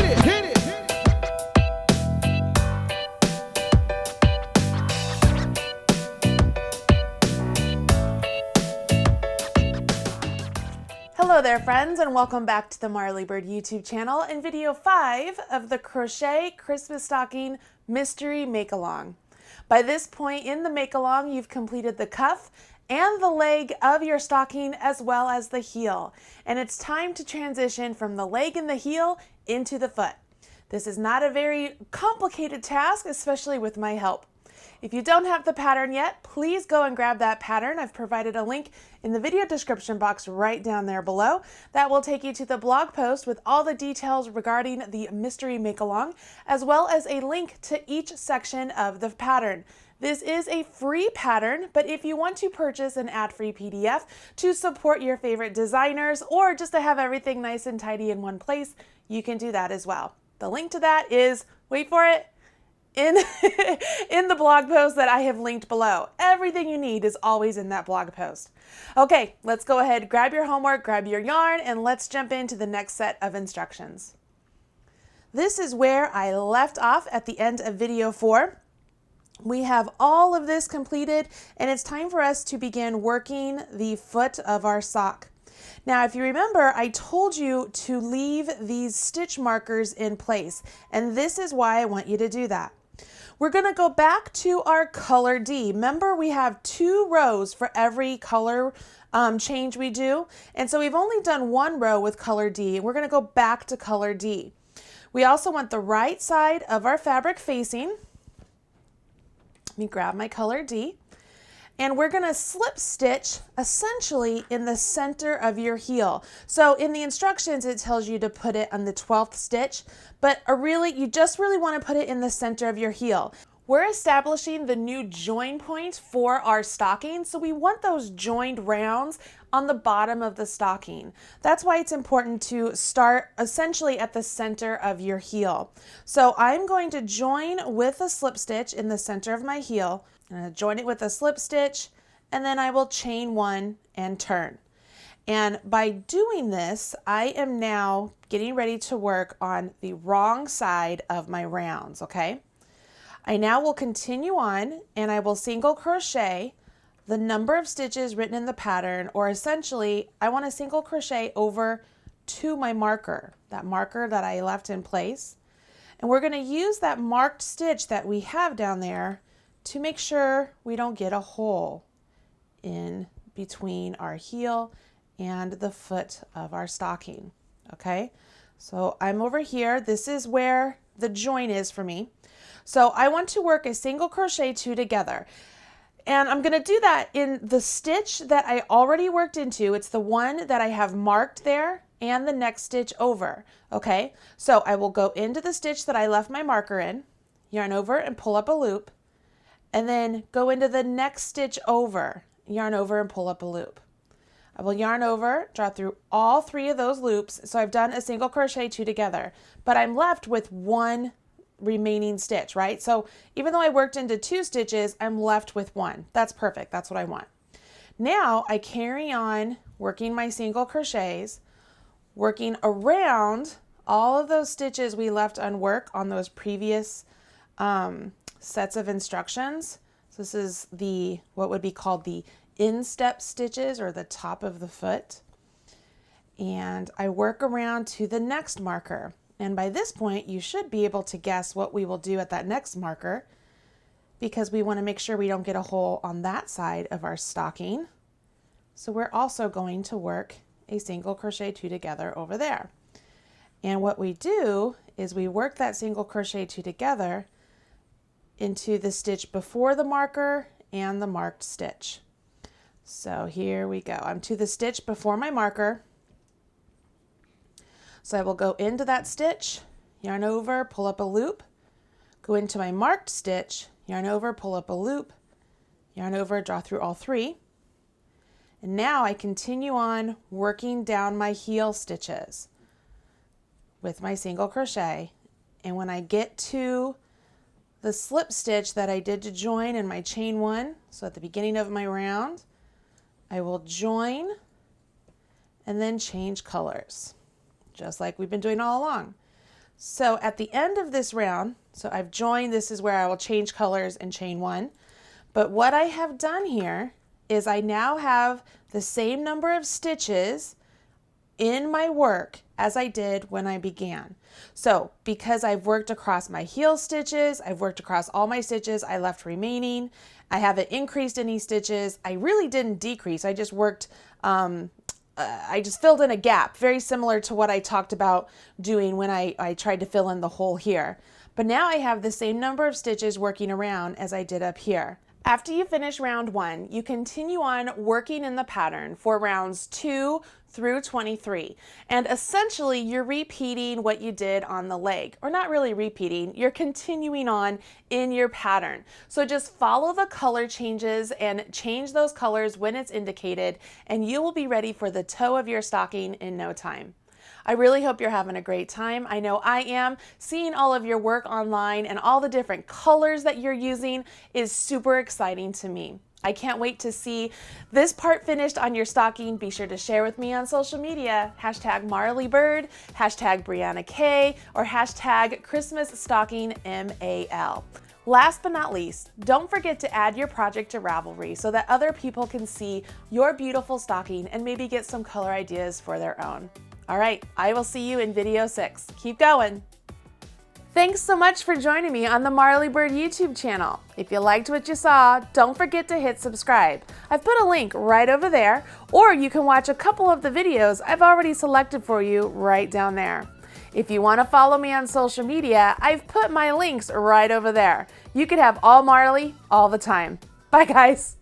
it, hit it. Hello there friends, and welcome back to the Marley Bird YouTube channel and video 5 of the Crochet Christmas Stocking Mystery Make-Along. By this point in the Make-Along, you've completed the cuff and the leg of your stocking as well as the heel. And it's time to transition from the leg and the heel into the foot. This is not a very complicated task, especially with my help. If you don't have the pattern yet, please go and grab that pattern. I've provided a link in the video description box right down there below. That will take you to the blog post with all the details regarding the mystery make-along, as well as a link to each section of the pattern. This is a free pattern, but if you want to purchase an ad-free PDF to support your favorite designers or just to have everything nice and tidy in one place, you can do that as well. The link to that is, wait for it, in the blog post that I have linked below. Everything you need is always in that blog post. Okay, let's go ahead, grab your homework, grab your yarn, and let's jump into the next set of instructions. This is where I left off at the end of video 4. We have all of this completed, and it's time for us to begin working the foot of our sock. Now, if you remember, I told you to leave these stitch markers in place, and this is why I want you to do that. We're going to go back to our color D. Remember, we have 2 rows for every color change we do, and so we've only done 1 row with color D, and we're going to go back to color D. We also want the right side of our fabric facing. Let me grab my color D. And we're going to slip stitch essentially in the center of your heel. So in the instructions, it tells you to put it on the 12th stitch, but you just really want to put it in the center of your heel. We're establishing the new join point for our stocking, so we want those joined rounds on the bottom of the stocking. That's why it's important to start essentially at the center of your heel. So I'm going to join with a slip stitch in the center of my heel. I'm going to join it with a slip stitch, and then I will chain 1 and turn. And by doing this, I am now getting ready to work on the wrong side of my rounds, okay? I now will continue on, and I will single crochet the number of stitches written in the pattern, or essentially, I want to single crochet over to my marker, that marker that I left in place. And we're going to use that marked stitch that we have down there to make sure we don't get a hole in between our heel and the foot of our stocking, okay? So I'm over here. This is where the join is for me. So I want to work a single crochet 2 together. And I'm going to do that in the stitch that I already worked into. It's the one that I have marked there and the next stitch over, okay? So I will go into the stitch that I left my marker in, yarn over and pull up a loop, and then go into the next stitch over, yarn over and pull up a loop. I will yarn over, draw through all 3 of those loops. So I've done a single crochet 2 together, but I'm left with 1 remaining stitch, right? So even though I worked into 2 stitches, I'm left with 1. That's perfect. That's what I want. Now I carry on working my single crochets, working around all of those stitches we left unworked on those previous sets of instructions. So this is what would be called the instep stitches, or the top of the foot. And I work around to the next marker. And by this point, you should be able to guess what we will do at that next marker, because we want to make sure we don't get a hole on that side of our stocking. So we're also going to work a single crochet 2 together over there. And what we do is we work that single crochet 2 together into the stitch before the marker and the marked stitch. So here we go. I'm to the stitch before my marker. So I will go into that stitch, yarn over, pull up a loop, go into my marked stitch, yarn over, pull up a loop, yarn over, draw through all 3. And now I continue on working down my heel stitches with my single crochet. And when I get to the slip stitch that I did to join in my chain 1, so at the beginning of my round, I will join and then change colors, just like we've been doing all along. So at the end of this round, so I've joined, this is where I will change colors and chain one. But what I have done here is I now have the same number of stitches in my work as I did when I began. So because I've worked across my heel stitches, I've worked across all my stitches I left remaining, I haven't increased any stitches, I really didn't decrease, I just worked, I just filled in a gap, very similar to what I talked about doing when I tried to fill in the hole here. But now I have the same number of stitches working around as I did up here. After you finish round 1, you continue on working in the pattern for rounds 2 through 23. And essentially you're repeating what you did on the leg, or not really repeating, you're continuing on in your pattern. So just follow the color changes and change those colors when it's indicated, and you will be ready for the toe of your stocking in no time. I really hope you're having a great time. I know I am. Seeing all of your work online and all the different colors that you're using is super exciting to me. I can't wait to see this part finished on your stocking. Be sure to share with me on social media, hashtag #MarleyBird, hashtag BrianaK, or hashtag Christmas Stocking MAL. Last but not least, don't forget to add your project to Ravelry so that other people can see your beautiful stocking and maybe get some color ideas for their own. All right, I will see you in video 6. Keep going. Thanks so much for joining me on the MarleyBird YouTube channel. If you liked what you saw, don't forget to hit subscribe. I've put a link right over there, or you can watch a couple of the videos I've already selected for you right down there. If you want to follow me on social media, I've put my links right over there. You could have all Marley all the time. Bye guys.